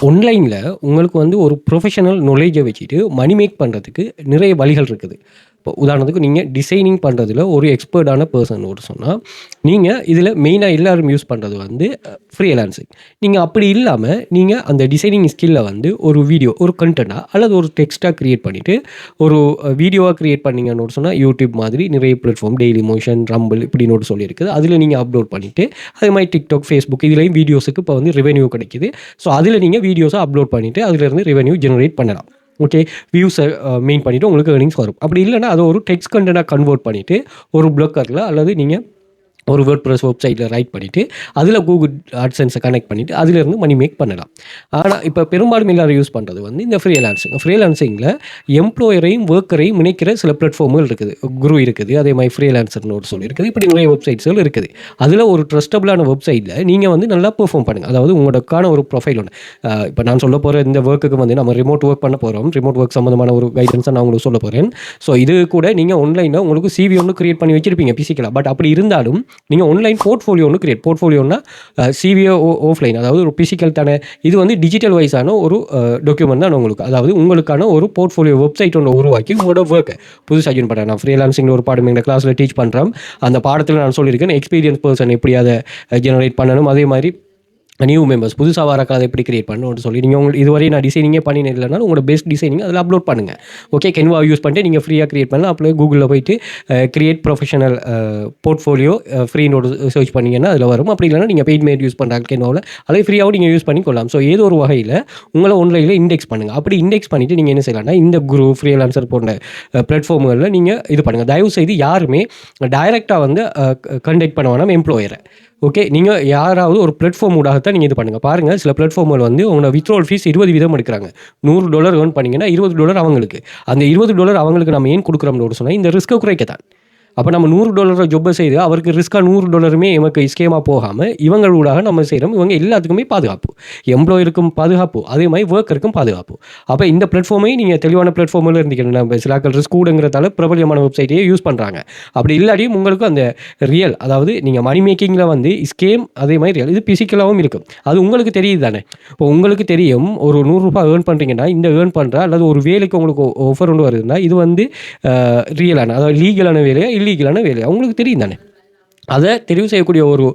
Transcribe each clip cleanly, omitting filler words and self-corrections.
ஆன்லைன்ல உங்களுக்கு வந்து ஒரு ப்ரொஃபஷனல் நாலேட்ஜை வச்சுட்டு மணி மேக் பண்ணுறதுக்கு நிறைய வழிகள் இருக்குது. இப்போ உதாரணத்துக்கு நீங்கள் டிசைனிங் பண்ணுறதுல ஒரு எக்ஸ்பர்ட்டான பர்சன் ஒரு சொன்னால், நீங்கள் இதில் மெயினாக எல்லாரும் யூஸ் பண்ணுறது வந்து ஃப்ரீலான்சிங். நீங்கள் அப்படி இல்லாமல் நீங்கள் அந்த டிசைனிங் ஸ்கில்லை வந்து ஒரு வீடியோ, ஒரு கண்டென்ட்டாக அல்லது ஒரு டெக்ஸ்ட்டாக க்ரியேட் பண்ணிவிட்டு ஒரு வீடியோவாக க்ரியேட் பண்ணீங்கன்னு சொன்னால் யூடியூப் மாதிரி நிறைய பிளாட்ஃபார்ம் டெய்லி மோஷன், ரம்பிள் இப்படின்னு ஒரு சொல்லியிருக்குது. அதில் நீங்கள் அப்லோட் பண்ணிவிட்டு அதே மாதிரி டிக்டாக், ஃபேஸ்புக் இதுலேயும் வீடியோஸுக்கு இப்போ வந்து ரெவென்யூ கிடைக்குது. ஸோ அதில் நீங்கள் வீடியோஸை அப்லோட் பண்ணிவிட்டு அதிலிருந்து ரெவென்யூ ஜெனரேட் பண்ணலாம். ஓகே, வியூஸை மெயின் பண்ணிவிட்டு உங்களுக்கு ஏர்னிங்ஸ் வரும். அப்படி இல்லைனா அதை ஒரு டெக்ஸ்ட் கண்டென்ட்டாக கன்வெர்ட் பண்ணிவிட்டு ஒரு ப்ளாக்கரில் அல்லது நீங்கள் ஒரு வேர்ட்பிரஸ் வெப்சைட்டில் ரைட் பண்ணிவிட்டு அதில் கூகுள் ஆட்சென்ஸை கனெக்ட் பண்ணிவிட்டு அதிலிருந்து மணி மேக் பண்ணலாம். ஆனால் இப்போ பெரும்பாலும் எல்லாரும் யூஸ் பண்ணுறது வந்து இந்த ஃப்ரீலான்சிங்கில் எம்ப்ளாயரையும் ஒர்க்கரையும் இணைக்கிற சில பிளாட்ஃபார்முகள் இருக்குது. குரு இருக்குது, அதே மாதிரி ஃப்ரீலான்சர்னு ஒரு சொல்லியிருக்குது. இப்படி நிறைய வெப்சைட்ஸ்கள் இருக்குது. அதில் ஒரு ட்ரஸ்டபுளான வெப்சைட்டில் நீங்கள் வந்து நல்லா பெர்ஃபார்ம் பண்ணுங்கள். அதாவது உங்களுக்கான ஒரு ப்ரொஃபைல் ஒன்று. இப்போ நான் சொல்ல போகிற இந்த ஒர்க்குக்கு வந்து நம்ம ரிமோட் ஒர்க் பண்ண போகிறோம். ரிமோட் ஒர்க் சம்மந்தமான ஒரு கைடன்ஸை நான் உங்களுக்கு சொல்ல போகிறேன். ஸோ இது கூட நீங்கள் ஆன்லைனில் உங்களுக்கு சிவி ஒன்று கிரியேட் பண்ணி வச்சிருப்பீங்க பிசிக்கலாக. பட் அப்படி இருந்தாலும் நீங்கள் ஆன்லைன் போர்ட்ஃபோலியோ ஒன்று கிரியேட். போர்ட்ஃபோலியோனா சிவிஓ ஆஃப்லைன், அதாவது ஒரு பிசிக்கல் தானே. இது வந்து டிஜிட்டல் வைஸான ஒரு டாக்குமெண்ட் தான் உங்களுக்கு. அதாவது உங்களுக்கான ஒரு போர்ட்ஃபோலியோ வெப்சைட் ஒன்று உருவாக்கி உங்களோட ஒர்க்கை புதுசாக ஜாயின் பண்ணுறேன். நான் ஃப்ரீலான்சிங்கில் ஒரு பாடம் எங்கள் கிளாஸில் டீச் பண்ணுறேன். அந்த பாடத்தில் நான் சொல்லியிருக்கேன் எக்ஸ்பீரியன்ஸ் பர்சன் எப்படி அதை ஜெனரேட் பண்ணணும், அதே மாதிரி நியூ மெம்பர்ஸ் புதுசாக வரக்காக அதை எப்படி கிரியேட் பண்ணணும்னு சொல்லி நீங்கள் உங்களுக்கு இதுவரை நான் டிசைனிங்கே பண்ணினேன் இல்லைனா உங்களோட பெஸ்ட் டிசைனிங் அதில் அப்லோட் பண்ணுங்கள். ஓகே, கென்வா யூஸ் பண்ணிட்டு நீங்கள் ஃப்ரீயாக கிரியேட் பண்ணலாம். அப்படியே கூகுளில் போயிட்டு கிரியேட் ப்ரொஃபஷனல் போர்ட்ஃபோலியோ ஃப்ரீனோட சர்ச் பண்ணிங்கன்னா அதில் வரும். அப்படி இல்லைனா நீங்கள் பெய்ட் மேட் யூஸ் பண்ணுறாங்க கென்வாவில், அதை ஃப்ரீயாகவும் நீங்கள் யூஸ் பண்ணிக்கொள்ளலாம். ஸோ ஏதோ ஒரு வகையில் உங்களை ஆன்லைனில் இண்டெக்ஸ் பண்ணுங்கள். அப்படி இண்டெக்ஸ் பண்ணிவிட்டு நீங்கள் என்ன செய்யலாம்னா இந்த குரு, ஃப்ரீலான்சர் போன்ற பிளாட்ஃபார்முகளில் நீங்கள் இது பண்ணுங்கள். தயவுசெய்து யாருமே டைரெக்டாக வந்து கண்டெக்ட் பண்ண வேணாம் எம்ப்ளாயரை. ஓகே, நீங்கள் யாராவது ஒரு பிளாட்ஃபார்ம் ஊடாகத்தான் நீங்கள் இது பண்ணுங்கள். பாருங்கள், சில பிளாட்ஃபார்மில் வந்து உங்களோட வித்ட்ராவல் ஃபீஸ் 20% எடுக்கிறாங்க. $100 ஏர்ன் பண்ணிங்கன்னா $20 அவங்களுக்கு. அந்த $20 அவங்களுக்கு நம்ம ஏன் கொடுக்குறோம்னு சொன்னால் இந்த ரிஸ்க்கை குறைக்கத்தான். அப்போ நம்ம $100 ஜொப்பை செய்து அவருக்கு ரிஸ்க்காக $100 எமக்கு ஸ்கேமாக போகாமல் இவங்களூடாக நம்ம செய்கிறோம். இவங்க எல்லாத்துக்குமே பாதுகாப்பு, எம்ப்ளாயருக்கும் பாதுகாப்பு, அதே மாதிரி ஒர்க்கருக்கும் பாதுகாப்பு. அப்போ இந்த பிளாட்ஃபார்மை நீங்கள் தெளிவான பிளாட்ஃபார்மில் இருந்தீங்கன்னா, நம்ம சிலாக்கள் ரிஸ்க் கூடுங்கிறதால பிரபலியமான வெப்சைட்டையே யூஸ் பண்ணுறாங்க. அப்படி இல்லாட்டியும் உங்களுக்கு அந்த ரியல், அதாவது நீங்கள் மணி மேக்கிங்கில் வந்து ஸ்கேம், அதே மாதிரி ரியல், இது பிசிக்கலாகவும் இருக்கும். அது உங்களுக்கு தெரியுது தானே. இப்போ உங்களுக்கு தெரியும் ஒரு $100 ஏர்ன் பண்ணுறீங்கன்னா இந்த ஏர்ன் பண்ணுற அல்லது ஒரு வேலைக்கு உங்களுக்கு ஆஃபர் ஒன்று வருதுன்னா இது வந்து ரியலான, அதாவது லீகலான வேலையா இல்லீகலான வேலையா உங்களுக்கு தெரியும் தானே. அதை தெரிவு செய்யக்கூடிய ஒரு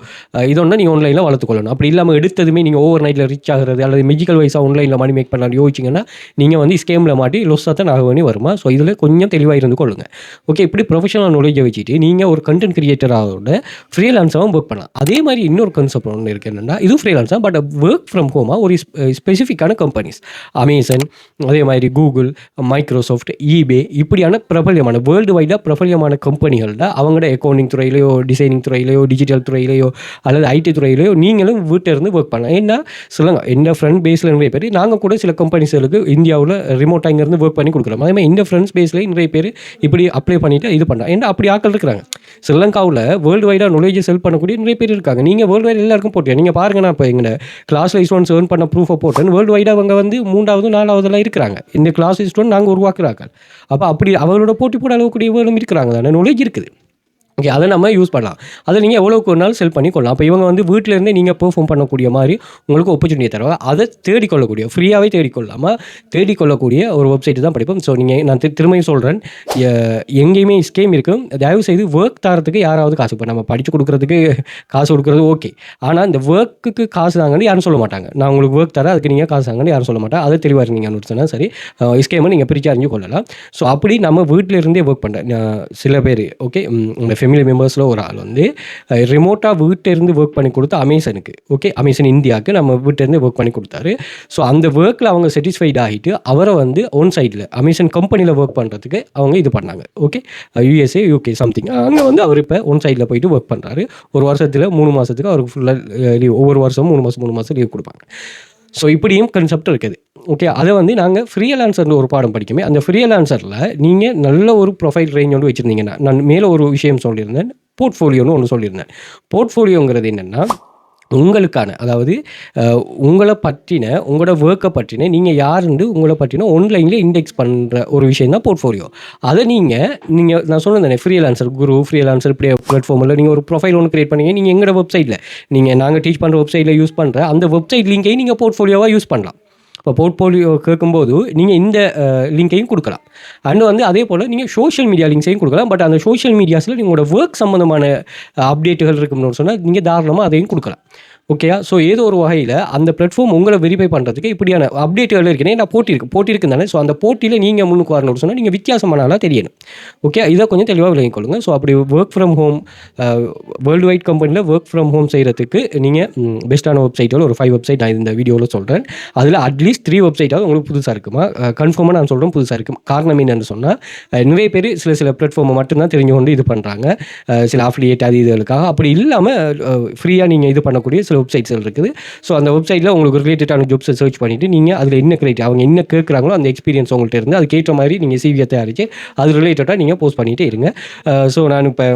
இதொன்று நீங்கள் ஆன்லைனில் வளர்த்துக்கொள்ளணும். அப்படி இல்லாமல் எடுத்ததுமே நீங்கள் ஓவர் நைட்டில் ரீச் ஆகிறது அல்லது மெஜிக்கல் வைஸாக ஆன்லைனில் மணி மேக் பண்ணலான்னு யோசிச்சிங்கன்னா நீங்கள் வந்து ஸ்கேமில் மாட்டி லொஸ்ஸாக தான் ஆக வேண்டி வருமா. ஸோ இதில் கொஞ்சம் தெளிவாக இருந்து கொள்ளுங்கள். ஓகே, இப்படி ப்ரொஃபஷனல் நாலேஜை வச்சுட்டு நீங்கள் ஒரு கண்டென்ட் கிரியேட்டராக ஃப்ரீலான்ஸாகவும் ஒர்க் பண்ணலாம். அதே மாதிரி இன்னொரு கான்செப்ட் ஒன்று இருக்குது என்னென்னா, இது ஃப்ரீலான்ஸாக பட் ஒர்க் ஃப்ரம் ஹோமாக ஒரு ஸ்பெசிஃபிக்கான கம்பெனிஸ், அமேசான், அதே மாதிரி கூகுள், மைக்ரோசாஃப்ட், ஈபே இப்படியான பிரபல்யமான வேர்ல்டு வைடாக பிரபல்யமான கம்பெனிகளில் அவங்களோட அக்கௌண்டிங் துறையிலையோ, டிசைனிங் துறையிலையோ, டிஜிட்டல் துறையிலையோ அல்லது ஐடி துறையிலையோ நீங்களும் வீட்டிலிருந்து ஒர்க் பண்ணலாம். ஏன்னா சொல்லுங்க, எந்த ஃப்ரெண்ட் பேஸில் நிறைய பேர், நாங்கள் கூட சில கம்பெனிஸ்களுக்கு இந்தியாவில் ரிமோட்டாக இங்கேருந்து ஒர்க் பண்ணி கொடுக்குறோம். அதே மாதிரி இந்த ஃப்ரெண்ட்ஸ் பேஸில் நிறைய பேர் இப்படி அப்ளை பண்ணிவிட்டு இது பண்ணுறாங்க. ஏன்னா அப்படி ஆட்கள் இருக்கிறாங்க. ஸ்ரீலங்காவில் வேர்ல்டு வைடாக நாலேஜை செல் பண்ணக்கூடிய நிறைய பேர் இருக்காங்க. நீங்கள் வேர்ல்டு வைட் எல்லாருக்கும் போட்டீங்க. நீங்கள் பாருங்கள், நான் இப்போ எங்கள் கிளாஸ் ஸ்டூடெண்ட்ஸ் ஏர்ன் பண்ண ப்ரூஃபை போட்டேன். வேர்ல்டு வைடாக அவங்க வந்து 3வது 4வதுலாம் இருக்கிறாங்க. இந்த கிளாஸ் ஸ்டூடெண்ட் நாங்கள் உருவாக்குறாங்க. அப்போ அப்படி அவங்களோட போட்டி போட அளவுக்குரியவர்களும் இருக்கிறாங்க தானே, நாலேஜ் இருக்குது. ஓகே, அதை நம்ம யூஸ் பண்ணலாம். அதை நீங்கள் எவ்வளோக்கு ஒரு நாள் செல் பண்ணிக்கொள்ளலாம். அப்போ இவங்க வந்து வீட்டிலேருந்தே நீங்கள் பெர்ஃபார்ம் பண்ணக்கூடிய மாதிரி உங்களுக்கு ஆப்பர்ச்சுனிட்டி தருவாங்க. அதை தேடிக்கொள்ளக்கூடிய, ஃப்ரீயாகவே தேடிக்கொள்ளக்கூடிய ஒரு வெப்சைட்டு தான் படிப்போம். ஸோ நான் திரும்பியும் சொல்கிறேன், எங்கேயுமே ஸ்கேம் இருக்கும். தயவுசெய்து ஒர்க் தரத்துக்கு யாராவது காசு, இப்போ நம்ம படித்து கொடுக்குறதுக்கு காசு கொடுக்குறது ஓகே, ஆனால் இந்த ஒர்க்குக்கு காசு தாங்கன்னு யாரும் சொல்ல மாட்டாங்க. நான் உங்களுக்கு ஒர்க் தரேன், அதுக்கு நீங்கள் காசு தாங்கன்னு யாரும் சொல்ல மாட்டாங்க. அதை தெளிவாக இருந்தீங்கன்னு சொன்னால் சரி, ஸ்கேமை நீங்கள் பிரித்து அறிஞ்சு கொள்ளலாம். ஸோ அப்படி நம்ம வீட்டிலேருந்தே ஒர்க் பண்ணுறேன் சில பேர். ஓகே, உங்கள் ஃபேமிலி மெம்பர்ஸில் ஒரு ஆள் வந்து ரிமோட்டாக வீட்டிலேருந்து ஒர்க் பண்ணி கொடுத்து அமேசானுக்கு, ஓகே, அமேசான் இந்தியாவுக்கு நம்ம வீட்டிலேருந்து ஒர்க் பண்ணி கொடுத்தாரு. ஸோ அந்த ஒர்க்கில் அவங்க சாட்டிஸ்ஃபைட் ஆகிட்டு அவரை வந்து ஒன் சைடில் அமேசான் கம்பெனியில் ஒர்க் பண்ணுறதுக்கு அவங்க இது பண்ணாங்க. Okay, USA, UK something. அங்கே வந்து அவர் இப்போ ஒன் சைடில் போயிட்டு ஒர்க் பண்ணுறாரு. ஒரு வருஷத்தில் 3 மாதத்துக்கு அவருக்கு ஃபுல்லாக லீவ், ஒவ்வொரு வருஷமும் 3 மாதம் லீவ் கொடுப்பாங்க. ஸோ இப்படியும் கான்செப்ட் இருக்குது. ஓகே, அதை வந்து நாங்கள் ஃப்ரீலான்சர்னு ஒரு பாடம் படிக்கமே. அந்த ஃப்ரீலான்சரில் நீங்கள் நல்ல ஒரு ப்ரொஃபைல் ரேஞ்ச் ஒன்று வச்சுருந்தீங்கன்னா, நான் மேலே ஒரு விஷயம் சொல்லியிருந்தேன், போர்ட்ஃபோலியோன்னு ஒன்று சொல்லியிருந்தேன். போர்ட்ஃபோலியோங்கிறது என்னென்னா, உங்களுக்கான, அதாவது உங்களை பற்றின, உங்களோட ஒர்க்கை பற்றின, நீங்கள் யாருன்னு உங்களை பற்றின ஆன்லைனில் இண்டெக்ஸ் பண்ணுற ஒரு விஷயம் தான் போர்ட்ஃபோலியோ. அதை நீங்கள் நான் சொன்னேன் ஃப்ரீலான்சர், குரு, ஃப்ரீலான்சர் இப்படி பிளாட்ஃபார்மில் நீங்கள் ஒரு ப்ரொஃபைல் ஒன்று கிரியேட் பண்ணீங்க. நீங்கள் எங்களோட வெப்சைட்டில், நாங்கள் டீச் பண்ணுற வெப்சைட்டில் யூஸ் பண்ணுற அந்த வெப்சைட் லிங்கையும் நீங்கள் போர்ட்ஃபோலியோவாக யூஸ் பண்ணலாம். இப்போ போர்ட்ஃபோலியோ கேட்கும்போது நீங்கள் இந்த லிங்கையும் கொடுக்கலாம். அண்ட் வந்து அதே போல் நீங்கள் சோஷியல் மீடியா லிங்க்ஸையும் கொடுக்கலாம். பட் அந்த சோஷியல் மீடியாஸில் உங்களோட ஒர்க் சம்மந்தமான அப்டேட்டுகள் இருக்கும்னு சொன்னால் நீங்கள் தாராளமாக அதையும் கொடுக்கலாம். ஓகேயா? ஸோ ஏதோ ஒரு வகையில் அந்த பிளாட்ஃபார்ம் உங்களை வெரிஃபை பண்ணுறதுக்கு இப்படியான அப்டேட்டுகள் இருக்குன்னு நான் போட்டிருக்கு தானே. ஸோ அந்த போட்டியில் நீங்கள் முன்னுக்கு வரணும்னு சொன்னால் நீங்கள் வித்தியாசமான ஆளாக தெரியணும். ஓகே, இதை கொஞ்சம் தெளிவாக விளங்கிக் கொள்ளுங்கள். ஸோ அப்படி work from home world wide கம்பெனியில் ஒர்க் ஃப்ரம் ஹோம் செய்கிறதுக்கு நீங்கள் பெஸ்ட்டான வெப்சைட்டில் ஒரு 5 வெப்சைட் நான் இந்த வீடியோவில் சொல்கிறேன். அதில் அட்லீஸ்ட் 3 வெப்சைட்டாவது உங்களுக்கு புதுசாக இருக்குமா? கன்ஃபார்மாக நான் சொல்கிறேன் புதுசாக இருக்கும். காரணம் என்னென்னு சொன்னால் நிறைய பேர் சில பிளாட்ஃபார்மை மட்டும்தான் தெரிஞ்சு கொண்டு இது பண்ணுறாங்க, சில அஃபிலியேட் அது இதுகளுக்காக. அப்படி இல்லாமல் ஃப்ரீயாக நீங்கள் இது பண்ணக்கூடிய சில வெப்சைட்ஸ் இருக்குது. ஸோ அந்த வெப்சைட்டில் உங்களுக்கு ரிலேட்டடான ஜாப்ஸை சர்ச் பண்ணிவிட்டு நீங்கள் அதில் என்ன கிரைட்டீரியா அவங்க என்ன கேட்குறாங்களோ அந்த எக்ஸ்பீரியன்ஸ் உங்கள்கிட்ட இருந்து அதுக்கேற்ற மாதிரி நீங்கள் சிவியை தயாரித்து அது ரிலேட்டடாக நீங்கள் போஸ்ட் பண்ணிகிட்டே இருங்க. ஸோ நான் இப்போ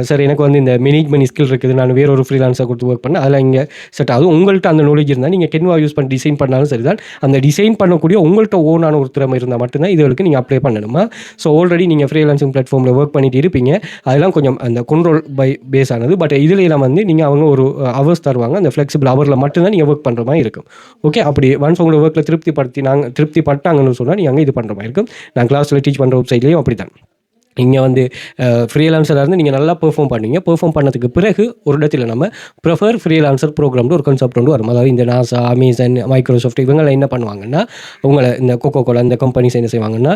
சார் எனக்கு வந்து இந்த மேனேஜ்மெண்ட் ஸ்கில் இருக்குது, நான் வேற ஒரு ஃப்ரீலான்ஸை கொடுத்து ஒர்க் பண்ணேன், அதில் இங்கே செட் ஆகுது. உங்கள்கிட்ட அந்த நாலேஜ் இருந்தால் நீங்கள் கென்வா யூஸ் பண்ணி டிசைன் பண்ணாலும் சரிதான். அந்த டிசைன் பண்ணக்கூடிய உங்கள்கிட்ட ஓனான ஒரு திறமை இருந்தால் மட்டும்தான் இதுகளுக்கு நீங்கள் அப்ளை பண்ணணுமா. ஸோ ஆல்ரெடி நீங்கள் ஃப்ரீலான்சிங் பிளாட்ஃபார்மில் ஒர்க் பண்ணிட்டு இருப்பீங்க, அதெல்லாம் கொஞ்சம் அந்த கண்ட்ரோல் பை பேஸ் ஆனது. பட் இதில் எல்லாம் வந்து நீங்கள் அவங்க ஒரு ஹவர்ஸ் தருவாங்க, அந்த ஃப்ளெக்சிபிள் ஹவரில் மட்டும்தான் நீங்கள் ஒர்க் பண்ணுற மாதிரி இருக்கும். ஓகே, அப்படி ஒன்ஸ் உங்களோட ஒர்க்கில் திருப்தி பட்டாங்கன்னு சொன்னால் நீங்கள் அங்கே இது பண்ணுற மாதிரி இருக்கும். நான் கிளாஸில் டீச் பண்ணுற வெப்சைட்லேயும் அப்படி தான். இங்கே வந்து ஃப்ரீலான்சராக இருந்து நீங்கள் நல்லா பெர்ஃபார்ம் பண்ணுவீங்க. பெர்ஃபார்ம் பண்ணதுக்கு பிறகு ஒரு இடத்துல நம்ம ப்ரிஃபர் ஃப்ரீலான்சர் ப்ரோக்ராம்னு ஒரு கான்செப்ட் வந்து வரும். அதாவது இந்த நாசா, அமேசான், மைக்ரோசாஃப்ட் இவங்களை என்ன பண்ணுவாங்கன்னா, உங்களை இந்த கோகோகோலா இந்த கம்பெனிஸ் என்ன செய்வாங்கன்னா,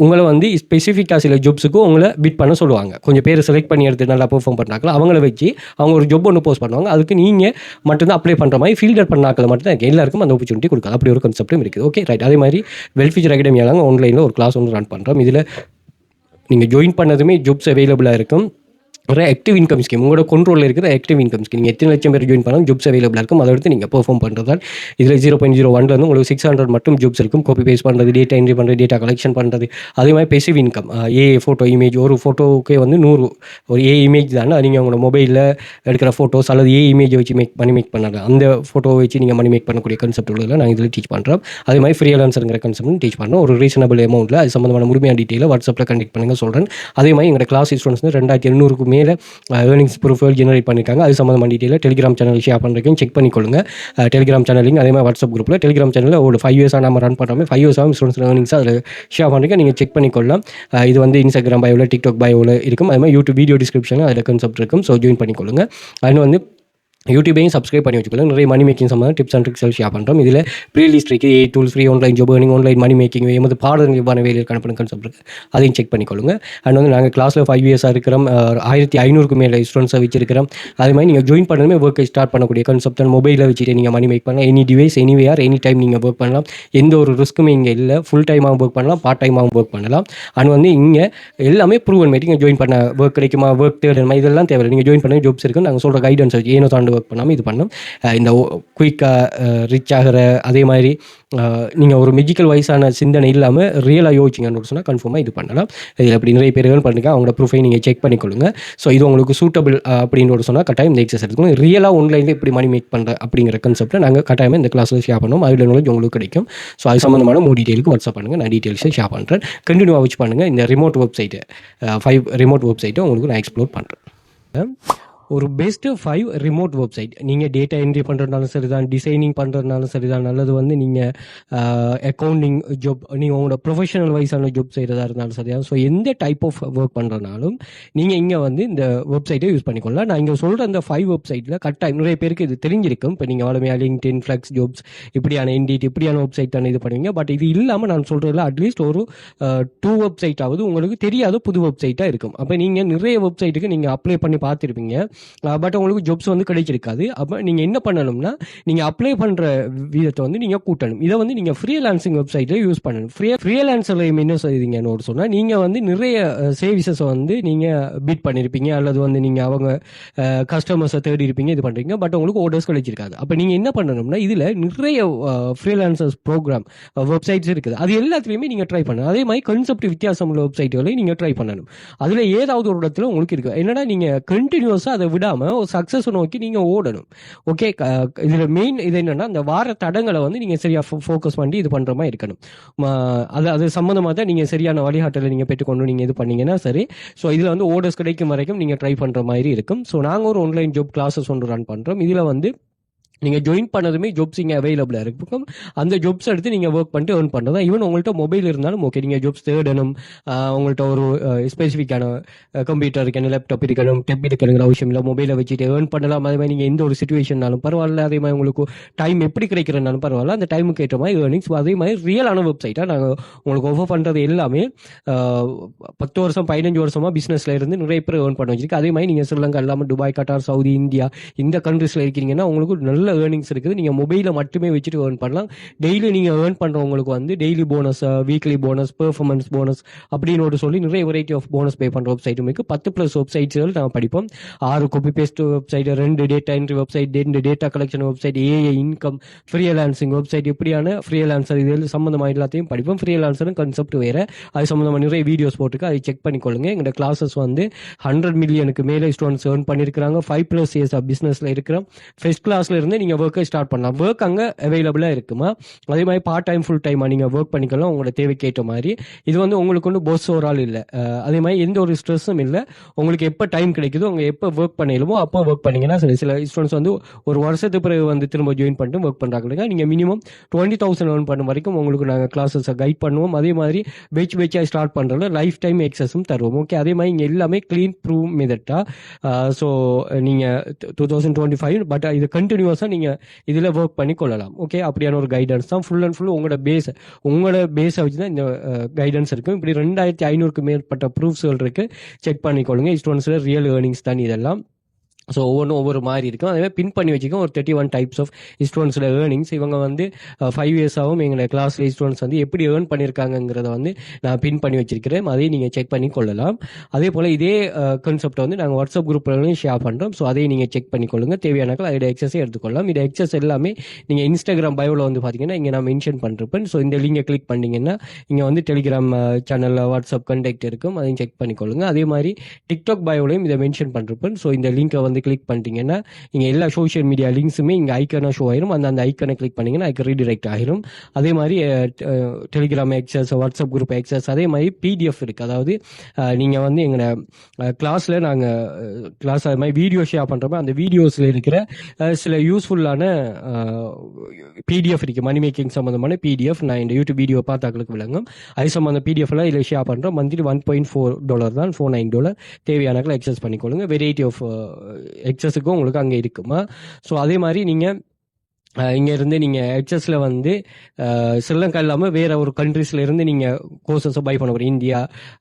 உங்களை வந்து ஸ்பெசிஃபிக்காக சில ஜாப்ஸுக்கு உங்களை பிட் பண்ண சொல்லுவாங்க. கொஞ்சம் பேர் செலக்ட் பண்ணி எடுத்து நல்லா பெர்ஃபார்ம் பண்ணாக்கலாம் அவங்கள வச்சு அவங்க ஒரு ஜாப் ஒன்று போஸ்ட் பண்ணுவாங்க. அதுக்கு நீங்கள் மட்டும்தான் அப்ளை பண்ணுற மாதிரி ஃபீல்டர் பண்ணாக்கள் மட்டும்தான் இருக்குது. எல்லாருக்கும் அந்த ஆப்பர்ச்சுனிட்டி கொடுக்காது. அப்படி ஒரு கான்செப்டும் இருக்குது. Okay right. அதே மாதிரி வெல்ஃபியூச்சர் அகாடமியால் ஆன்லைனில் ஒரு கிளாஸ் ஒன்று ரன் பண்ணுறோம். இதில் நீங்கள் ஜாயின் பண்ணதுமே ஜாப்ஸ் அவைலபிளாக இருக்கும். ஒரு ஆக்டிவ் இன்கம் ஸ்கீம் உங்களோட கண்ட்ரோலில் இருக்கிற ஆக்டிவ் இன்கம் ஸ்கீம். நீங்கள் எத்தனை லட்சம் பேர் ஜாயின் பண்ணாலும் ஜாப்ஸ் அவைலபிளாக இருக்கும். அதை எடுத்து நீங்கள் பெர்ஃபார்ம் பண்ணுறது தான். இதில் 0.01 உங்களுக்கு 600 மட்டும் ஜாப்ஸ் இருக்கும். காப்பி பேஸ்ட் பண்ணுறது, டேட்டா என்ட்ரி பண்ணுறது, டேட்டா கலெக்ஷன் பண்ணுறது. அதே மாதிரி பெசிவ் இன்கம், ஃபோட்டோ இமேஜ் ஒரு ஃபோட்டோவுக்கே வந்து 100 ஒரு இமேஜ் தானே, நீங்கள் உங்களோட மொபைலில் எடுக்கிற ஃபோட்டோஸ் அல்லது இமேஜை வச்சு மணி மேக் பண்ணாங்க. அந்த ஃபோட்டோவை வச்சு நீங்கள் மணி மேக் பண்ணக்கூடிய கான்செப்ட் உள்ளதில் நான் இதில் டீச் பண்ணுறோம். அதே மாதிரி ஃப்ரீலான்சருங்கிற கான்செப்ட் டீச் பண்ணுறோம். ஒரு ரீசனபிள் அமௌண்ட்டில் அது சம்மந்தமான முழுமையான டீட்டெயிலை வாட்ஸ்அப்பில் கண்டெக்ட் பண்ணுங்கள் சொல்கிறேன். அதே மாதிரி எங்களோட கிளாஸ் ஸ்டூடெண்ட்ஸ் 2700க்கு மேலே ஏர்னிங்ஸ் ப்ரூஃபல் ஜெனரேட் பண்ணியிருக்காங்க. அது சம்மந்தமான டீட்டெயிலில் டெலிகிராம் சேனல் ஷேர் பண்ணுறதுக்கும் செக் பண்ணிக்கொள்ளுங்க. டெலிகிராம் சேனலிங் அதே மாதிரி வாட்ஸ்அப் குரூப்பில் டெலிகிராம் சேனலில் ஒரு 5 இயர்ஸாக நம்ம ரன் பண்ணுறோம். 5 இயர்ஸாக ஸ்டூடெண்ட்ஸ் ஏர்னிங்ஸ் அதில் ஷேர் பண்ணுறதுக்கு நீங்கள் செக் பண்ணிக்கொள்ளலாம். இது வந்து இன்ஸ்டாகிராம் பயோவில், டிக்டாக் பயோவில் இருக்கும். அதே மாதிரி யூடியூப் வீடியோ டிஸ்கிரிப்ஷனில் அதில் கான்செப்ட் இருக்கும். ஸோ ஜாயின் பண்ணிக்கொள்ளுங்க. அதில் வந்து யூடியூபையும் சப்ஸ்கிரைப் பண்ணி வச்சுக்கலாம். நிறைய மணி மேக்கிங் சம்மந்தம் டிப்ஸ் அண்ட் ட்ரிக்ஸ் ஷேர் பண்ணுறோம். இதில் ப்ரீலிஸ்ட் இருக்குது, tools, free online job earning, online money making, எமது பாடங்கள் எவ்வாறு வேலையில் கணப்படும் கான்செப்ட் இருக்குது, அதையும் செக் பண்ணிக்கொள்ளுங்க. அண்ட் வந்து நாங்கள் கிளாஸில் 5 இயர்ஸாக இருக்கிறோம். 1500க்கு மேலே ஸ்டூடெண்ட்ஸை வச்சிருக்கிறோம். அதே மாதிரி நீங்கள் ஜாயின் பண்ணதுமே ஒர்க்கை ஸ்டார்ட் பண்ணக்கூடிய கான்செப்ட் மொபைலில் வச்சுட்டு நீங்கள் மணி மேக் பண்ணலாம். Any device, anywhere, any time நீங்கள் ஒர்க் பண்ணலாம். எந்த ஒரு ரிஸ்க்குமே இங்கே இல்லை. ஃபுல் டைமாகவும் ஒர்க் பண்ணலாம், பார்ட் டைமாகவும் ஒர்க் பண்ணலாம். அண்ட் வந்து இங்கே எல்லாமே ப்ரூவன் மேட்டிங். ஜாயின் பண்ண ஒர்க் கிடைக்குமா, ஒர்க் தேடணுமா, இதெல்லாம் தேவை. நீங்கள் ஜாயின் பண்ண ஜாப்ஸ் இருக்குது. நாங்கள் சொல்கிற கைடன்ஸ் வச்சு ஏனோ தாண்டு ஒர்க் பண்ணாமல் இது பண்ணணும். இந்த குயிக்காக ரிச் ஆகிற, அதே மாதிரி நீங்கள் ஒரு மெஜிக்கல் வைஸான சிந்தனை இல்லாமல் ரியலாக யோசிச்சிங்கன்னு சொன்னால் கன்ஃபார்மாக இது பண்ணலாம். இதில் அப்படி நிறைய பேர்கள் பண்ணுங்க. அவங்களோட ப்ரூஃபை நீங்கள் செக் பண்ணிக்கொள்ளுங்க. ஸோ இது உங்களுக்கு சூட்டபிள் அப்படின்னு சொன்னால் கட்டாயம் இந்த எக்ஸசைஸ் எடுத்துக்கணும். ரியலாக ஆன்லைனில் எப்படி மணி மேக் பண்ணுற அப்படிங்கிற கான்செப்ட்டை நாங்கள் கட்டாயமாக இந்த கிளாஸில் ஷேர் பண்ணுவோம். அதில் நாலேஜ் உங்களுக்கு கிடைக்கும். ஸோ அது சம்மந்தமான டீட்டெயிலுக்கு வாட்ஸ்அப் பண்ணுங்கள். நான் டீட்டெயில்ஸை ஷேர் பண்ணுறேன். கண்டினியூவாக வச்சு பண்ணுங்கள். இந்த ரிமோட் வெப்சைட்டை 5 ரிமோட் வெப்சைட்டை உங்களுக்கு நான் எக்ஸ்ப்ளோர் பண்ணுறேன். ஒரு பெஸ்ட்டு 5 ரிமோட் வெப்சைட். நீங்கள் டேட்டா என்ட்ரி பண்ணுறதுனாலும் சரி தான், டிசைனிங் பண்ணுறதுனாலும் சரி தான், அல்லது வந்து நீங்கள் அக்கௌண்டிங் ஜாப், நீங்கள் உங்களோட ப்ரொஃபஷனல் வைஸான ஜாப் செய்கிறதா இருந்தாலும் சரி தான். ஸோ எந்த டைப் ஆஃப் ஒர்க் பண்ணுறதுனாலும் நீங்கள் இங்கே வந்து இந்த வெப்சைட்டை யூஸ் பண்ணிக்கொள்ளலாம். நான் இங்கே சொல்கிற அந்த 5 வெப்சைட்டில் கட்டாயம் நிறைய பேருக்கு இது தெரிஞ்சிருக்கும். இப்போ நீங்கள் வளமையாக லிங்க்டின், ஃப்ளெக்ஸ் ஜாப்ஸ், இப்படியான இண்டீட், இப்படியான வெப்சைட் தானே இது பண்ணுவீங்க. பட் இது இல்லாமல் நான் சொல்கிறதுல அட்லீஸ்ட் ஒரு 2 வெப்சைட்டாவது உங்களுக்கு தெரியாத புது வெப்சைட்டாக இருக்கும். அப்போ நீங்கள் நிறைய வெப்சைட்டுக்கு நீங்கள் அப்ளை பண்ணி பார்த்துருப்பீங்க. பட் உங்களுக்கு ஜாப்ஸ் வந்து கிடைச்சிருக்காது. அப்போ நீங்கள் என்ன பண்ணணும்னா, நீங்கள் அப்ளை பண்ணுற விதத்தை வந்து நீங்கள் கூட்டணும். இதை வந்து நீங்கள் ஃப்ரீலான்சிங் வெப்சைட்டில் யூஸ் பண்ணணும். ஃப்ரீலான்ஸில் என்ன செய்வீங்கன்னு சொன்னால், நீங்கள் வந்து நிறைய சர்வீசஸை வந்து நீங்கள் பிட் பண்ணியிருப்பீங்க, அல்லது வந்து நீங்கள் அவங்க கஸ்டமர்ஸை தேடி இருப்பீங்க, இது பண்ணுறீங்க. பட் உங்களுக்கு ஆர்டர்ஸ் கிடைச்சிருக்காது. அப்போ நீங்கள் என்ன பண்ணணும்னா, இதில் நிறைய ஃப்ரீலான்சர்ஸ் ப்ரோக்ராம் வெப்சைட்ஸ் இருக்குது. அது எல்லாத்துலேயுமே நீங்கள் ட்ரை பண்ணணும். அதே மாதிரி கான்செப்ட் வித்தியாசம் உள்ள வெப்சைட்டுகளையும் நீங்கள் ட்ரை பண்ணணும். அதில் ஏதாவது ஒரு இடத்துல உங்களுக்கு இருக்குது. என்னன்னா, நீங்கள் கண்டினியூஸாக அதை விடாமல் ஒரு சக்ஸஸ் நோக்கி நீங்கள் ஓடணும். ஓகே, இதில் மெயின் இது என்னென்னா, அந்த வார தடங்களை வந்து நீங்கள் சரியாக ஃபோக்கஸ் பண்ணி இது பண்ணுற மாதிரி இருக்கணும். அது சம்மந்தமாக தான் நீங்கள் சரியான வழிகாட்டலை நீங்கள் பெற்றுக்கொண்டு நீங்கள் இது பண்ணீங்கன்னா சரி. ஸோ இதில் வந்து ஓர்டர்ஸ் கிடைக்கும் வரைக்கும் நீங்கள் ட்ரை பண்ணுற மாதிரி இருக்கும். ஸோ நாங்கள் ஒரு ஆன்லைன் ஜாப் கிளாஸஸ் ஒன்று ரன் பண்ணுறோம். இதில் வந்து நீங்கள் ஜாயின் பண்ணதுமே ஜாப்ஸ் இங்கே அவைலபிளாக இருக்கும். அந்த ஜாப்ஸ் எடுத்து நீங்கள் ஒர்க் பண்ணிட்டு ஏர்ன் பண்ணுறது தான். ஈவன் உங்கள்கிட்ட மொபைல் இருந்தாலும் ஓகே, நீங்கள் ஜாப்ஸ் தேடணும், உங்கள்கிட்ட ஒரு ஸ்பெசிஃபிக்கான கம்ப்யூட்டர் இருக்கணும், லேப்டாப் இருக்கணும், டெப் இருக்கணுங்கிற அவசியம் இல்லை. மொபைலை வச்சுட்டு ஏர்ன் பண்ணலாம். அதே மாதிரி நீங்கள் எந்த ஒரு சுச்சுவேஷன்னாலும் பரவாயில்ல, அதே மாதிரி உங்களுக்கு டைம் எப்படி கிடைக்கிறனாலும் பரவாயில்ல, அந்த டைமுக்கு ஏற்ற மாதிரி ஏர்னிங்ஸ். அதே மாதிரி ரியலான வெப்சைட்டாக நாங்கள் உங்களுக்கு ஆஃபர் பண்ணுறது எல்லாமே 10 வருஷம் 15 வருஷமாக பிஸ்னஸில் இருந்து நிறைய பேர் ஏர்ன் பண்ண வச்சிருக்கு. அதே மாதிரி நீங்கள் ஸ்ரீலங்கா இல்லாமல் துபாய், கட்டார், சவுதி, இந்தியா இந்த கண்ட்ரீஸில் இருக்கீங்கன்னா உங்களுக்கு நல்ல ஏர்னிங்ஸ் இருக்குது. நீங்கள் மொபைலில் மட்டுமே வச்சுட்டு ஏர்ன் பண்ணலாம். டெய்லி நீங்கள் ஏர்ன் பண்ணுறவங்களுக்கு வந்து daily bonus, weekly bonus, performance bonus அப்படின்னு சொல்லி நிறைய வெரைட்டி ஆஃப் போனஸ் பே பண்ணுற வெப்சைட்டும் இருக்குது. 10+ வெப்சைட்ஸ்கள் நாங்கள் படிப்போம். 6 copy paste website, 2 data entry website, 2 data collection website, AI income, freelancing website, இப்படியான ஃப்ரீலான்சர் இது சம்மந்தமாக எல்லாத்தையும் படிப்போம். ஃப்ரீலான்சரும் கான்செப்ட் வேறு, அது சம்மந்தமாக நிறைய வீடியோஸ் போட்டுருக்கு, அதை செக் பண்ணிக்கொள்ளுங்க. எங்களோட கிளாஸஸ் வந்து 100 மில்லியனுக்கு மேலே ஸ்டூடெண்ட்ஸ் ஏர்ன் பண்ணியிருக்கிறாங்க. 5+ இயர்ஸ் ஆஃப் பிஸ்னஸில் இருக்கிறோம். ஃபர்ஸ்ட் கிளாஸ்ல இருந்து நீங்கள் ஒர்க்கை ஸ்டார்ட் பண்ணலாம். ஒர்க் அங்கே அவைலபிளாக இருக்குமா. அதே மாதிரி பார்ட் டைம் ஃபுல் டைமாக நீங்கள் ஒர்க் பண்ணிக்கலாம் உங்களோட தேவைக்கேற்ற மாதிரி. இது வந்து உங்களுக்கு ஒன்று போஸ் ஒரு ஆள் இல்லை. அதே மாதிரி எந்த ஒரு ஸ்ட்ரெஸ்ஸும் இல்லை. உங்களுக்கு எப்போ டைம் கிடைக்குதோ உங்கள் எப்போ ஒர்க் பண்ணிடலுமோ அப்போ ஒர்க் பண்ணிங்கன்னா சில ஸ்டூடெண்ட்ஸ் வந்து ஒரு வருஷத்துக்கு பிறகு வந்து திரும்ப ஜாயின் பண்ணிட்டு ஒர்க் பண்ணுறாங்க. நீங்கள் மினிமம் 20,000 ஏர்ன் பண்ண வரைக்கும் உங்களுக்கு நாங்கள் கிளாஸஸை கைட் பண்ணுவோம். அதே மாதிரி பேட்சாக ஸ்டார்ட் பண்ணுறதுல லைஃப் டைம் எக்ஸஸும் தருவோம். ஓகே, அதே மாதிரி இங்கே எல்லாமே க்ளீன் ப்ரூவ் மெத்தட்டா. ஸோ நீங்கள் 2025 பட் இது கண்டினியூஸாக நீங்கள் இதில் ஒர்க் பண்ணி கொள்ளலாம். ஓகே, அப்படியான ஒரு கைடன்ஸ் தான். ஃபுல் அண்ட் ஃபுல் உங்களோட பேஸை வச்சு தான் இந்த கைடன்ஸ் இருக்கும். இப்படி 2500க்கு மேற்பட்ட ப்ரூஃப்ஸ்கள் இருக்குது, செக் பண்ணிக்கொள்ளுங்க. ஸ்டூடெண்ட்ஸில் ரியல் ஏர்னிங்ஸ் தான் இதெல்லாம். ஸோ ஒவ்வொன்றும் ஒவ்வொரு மாதிரி இருக்கும். அதே மாதிரி பின் பண்ணி வச்சுக்கோங்க ஒரு 31 டைப்ஸ் ஆஃப் ஸ்டூடெண்ட்ஸோட ஏர்னிங்ஸ். இவங்க வந்து 5 இயர்ஸாகவும் எங்களை கிளாஸில் ஸ்டூடெண்ட்ஸ் வந்து எப்படி ஏர்ன் பண்ணியிருக்காங்கிறத வந்து நான் பின் பண்ணி வச்சிருக்கிறேன். அதையும் நீங்கள் செக் பண்ணி கொள்ளலாம். அதே போல் இதே கான்செப்டை வந்து நாங்கள் வாட்ஸ்அப் குரூப்லையும் ஷேர் பண்ணுறோம். ஸோ அதையும் நீங்கள் செக் பண்ணிக்கொள்ளுங்க. தேவையானாக்கள் அதோட எக்ஸஸை எடுத்துக்கொள்ளலாம். இந்த எக்ஸஸ் எல்லாமே நீங்கள் இன்ஸ்டாகிராம் பயோவில் வந்து பார்த்தீங்கன்னா இங்கே நான் மென்ஷன் பண்ணிருப்பேன். ஸோ இந்த லிங்கை கிளிக் பண்ணிங்கன்னா இங்கே வந்து டெலிகிராம் சேனலில் வாட்ஸ்அப் கான்டாக்ட் இருக்கும், அதையும் செக் பண்ணிக்கொள்ளுங்க. அதே மாதிரி டிக்டாக் பயோலையும் இதை மென்ஷன் பண்ணிருப்பேன். ஸோ இந்த லிங்கை வந்து கிளிக் பண்ணிட்டீங்கன்னா இங்கே எல்லா சோஷியல் மீடியா லிங்க்ஸுமே இங்கே ஐக்கனாக ஷோ ஆயிரும். அந்த ஐக்கனை கிளிக் பண்ணிங்கன்னா அதுக்கு ரீடிரெக்ட் ஆகிரும். அதே மாதிரி Telegram access, WhatsApp group access, அதே மாதிரி பிடிஎஃப் இருக்குது. அதாவது நீங்கள் வந்து எங்களை கிளாஸில் கிளாஸ் அது மாதிரி வீடியோ ஷேர் பண்ணுறப்ப அந்த வீடியோஸில் இருக்கிற சில யூஸ்ஃபுல்லான பிடிஎஃப் இருக்குது. மணி மேக்கிங் சம்மந்தமான பிடிஎஃப் நான் இந்த யூடியூப் வீடியோ பார்த்தாக்களுக்கு விளங்கும். அது சம்மந்த பிடிஎஃப் எல்லாம் இதில் ஷேர் பண்ணுறோம். மந்த்லி $1.4 தான், $49 தேவையானாக்கள் எக்ஸஸ் பண்ணிக்கொள்ளுங்க. வெரைட்டி ஆஃப் எக்ஸஸுக்கும் உங்களுக்கு அங்கே இருக்குமா. ஸோ அதே மாதிரி நீங்கள் இங்கேருந்து நீங்கள் எக்ஸஸில் வந்து ஸ்ரீலங்கா இல்லாமல் வேறு ஒரு கண்ட்ரீஸில் இருந்து நீங்கள் கோர்சஸை பை பண்ண போகிறீங்க, இந்தியா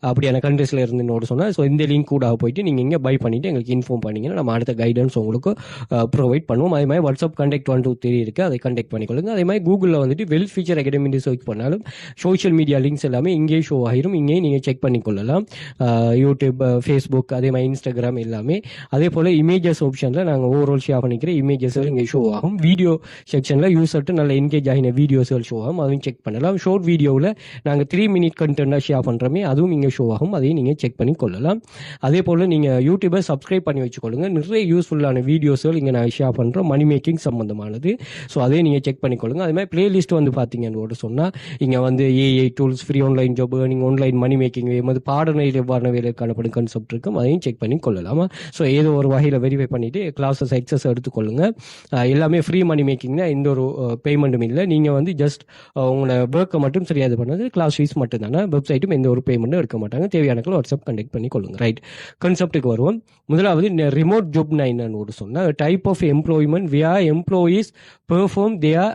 அப்படியான கண்ட்ரீஸில் இருந்து சொன்னால் ஸோ இந்த லிங்க் கூட போயிட்டு நீங்கள் இங்கே பை பண்ணிவிட்டு எங்களுக்கு இன்ஃபார்ம் பண்ணிங்கன்னா நம்ம அடுத்த கைடன்ஸ் உங்களுக்கு ப்ரொவைட் பண்ணுவோம். அதே மாதிரி வாட்ஸ்அப் கான்டாக்ட் 123 இருக்குது, அதை கான்டாக்ட் பண்ணிக்கொள்ளுங்க. அதே மாதிரி கூகுளில் வந்துட்டு வெல் ஃபியூச்சர் அகாடமி சர்ச் பண்ணாலும் சோஷியல் மீடியா லிங்க்ஸ் எல்லாமே இங்கேயே ஷோ ஆகிரும். இங்கேயே நீங்கள் செக் பண்ணிக்கொள்ளலாம். யூடியூப், ஃபேஸ்புக், அதே மாதிரி இன்ஸ்டாகிராம் எல்லாமே. அதே போல் இமேஜஸ் ஆப்ஷனில் நாங்கள் ஓவரால் ஷேர் பண்ணிக்கிற இமேஜஸ் இங்கே ஷோ ஆகும். வீடியோ செக்ஷனில் யூசர்ட்டு நல்ல என்கேஜ் ஆகின வீடியோஸ்கள் ஷோ ஆகும், அதுவும் செக் பண்ணலாம். ஷார்ட் வீடியோவில் நாங்கள் 3 மினிட் கண்டென்ட்டாக ஷேர் பண்ணுறோமே அதுவும் இங்கே ஷோ ஆகும், அதையும் நீங்கள் செக் பண்ணி கொள்ளலாம். அதே போல் நீங்கள் யூடியூபை சப்ஸ்கிரைப் பண்ணி வச்சுக்கொள்ளுங்க. நிறைய யூஸ்ஃபுல்லான வீடியோஸ்கள் இங்கே நான் ஷேர் பண்ணுறோம், மணி மேக்கிங் சம்மந்தமானது. ஸோ அதையும் நீங்கள் செக் பண்ணிக்கொள்ளுங்க. அதே மாதிரி பிளேலிஸ்ட் வந்து பார்த்தீங்கன்னு சொன்னால் இங்கே வந்து AI tools, free online job, earning, online money making, பாடநெறி எவ்வாறு வேலை காணப்படும் கான்செப்ட் இருக்கும், அதையும் செக் பண்ணி கொள்ளலாமா. ஸோ ஏதோ ஒரு வகையில் வெரிஃபை பண்ணிவிட்டு கிளாஸஸ் எக்ஸஸ் எடுத்துக்கொள்ளுங்க. எல்லாமே ஃப்ரீ மணி மேக்கிங், எந்த ஒரு பேமெண்ட்டும் இல்லை. நீங்கள் வந்து ஜஸ்ட் உங்களோட ஒர்க்கை மட்டும் சரியாது பண்ணது, கிளாஸ் ஃபீஸ் மட்டும் தானே. வெப்சைட்டும் எந்த ஒரு பேமெண்ட்டும் எடுக்க மாட்டாங்க. தேவையானக்கள் வாட்ஸ்அப் கண்டெக்ட் பண்ணி கொள்ளுங்க. ரைட், கான்செப்ட்டுக்கு வருவோம். முதலாவது ரிமோட் ஜாப்னா என்னன்னு சொன்னால் type of employment via employees perform their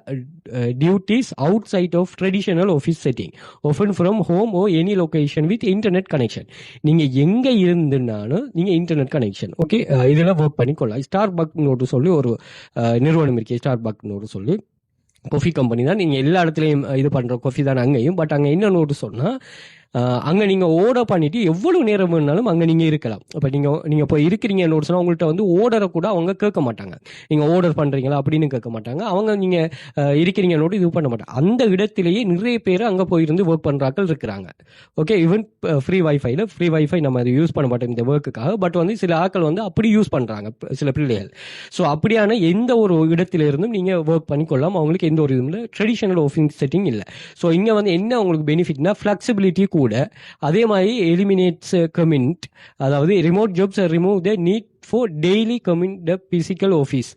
duties outside of traditional office setting often from home or any location with internet connection. நீங்கள் எங்கே இருந்துனாலும் நீங்கள் இன்டர்நெட் கனெக்ஷன் ஓகே இதில் ஒர்க் பண்ணிக்கொள்ளலாம். ஸ்டார் பக்னு சொல்லி ஒரு நிறுவனம் இருக்கு, ஸ்டார் பக்னு சொல்லி காஃபி கம்பெனி தான். நீங்கள் எல்லா இடத்துலையும் இது பண்ணுற காஃபி தான் அங்கேயும். பட் அங்கே என்னன்னு சொன்னால் அங்கே நீங்கள் ஆர்டர் பண்ணிவிட்டு எவ்வளோ நேரம் வேணாலும் அங்கே நீங்கள் இருக்கலாம். இப்போ நீங்கள் இப்போ இருக்கிறீங்கன்னு சொன்னால் உங்கள்கிட்ட வந்து ஆர்டரை கூட அவங்க கேட்க மாட்டாங்க. நீங்கள் ஆர்டர் பண்ணுறீங்களா அப்படின்னு கேட்க மாட்டாங்க. அவங்க நீங்கள் இருக்கிறீங்கன்னோடு இது பண்ண மாட்டாங்க. அந்த இடத்திலேயே நிறைய பேர் அங்கே போயிருந்து ஒர்க் பண்ணுறாக்கள் இருக்கிறாங்க. ஓகே, ஈவன் ஃப்ரீ வைஃபை நம்ம அதை யூஸ் பண்ண மாட்டோம் இந்த ஒர்க்குக்காக. பட் வந்து சில ஆட்கள் வந்து அப்படி யூஸ் பண்ணுறாங்க, சில பிள்ளைகள். ஸோ அப்படியான எந்த ஒரு இடத்துல இருந்தும் நீங்கள் ஒர்க் பண்ணிக்கொள்ளலாம். அவங்களுக்கு எந்த ஒரு இதுவும் இல்லை, ட்ரெடிஷனல் ஆஃபீஸ் செட்டிங் இல்லை. ஸோ இங்கே வந்து என்ன உங்களுக்கு பெனிஃபிட்னா ஃப்ளெக்சிபிலிட்டி கூட. அதே மாதிரி எலிமினேட்ஸ் கமிட், அதாவது remote jobs remove the need for daily coming the physical office.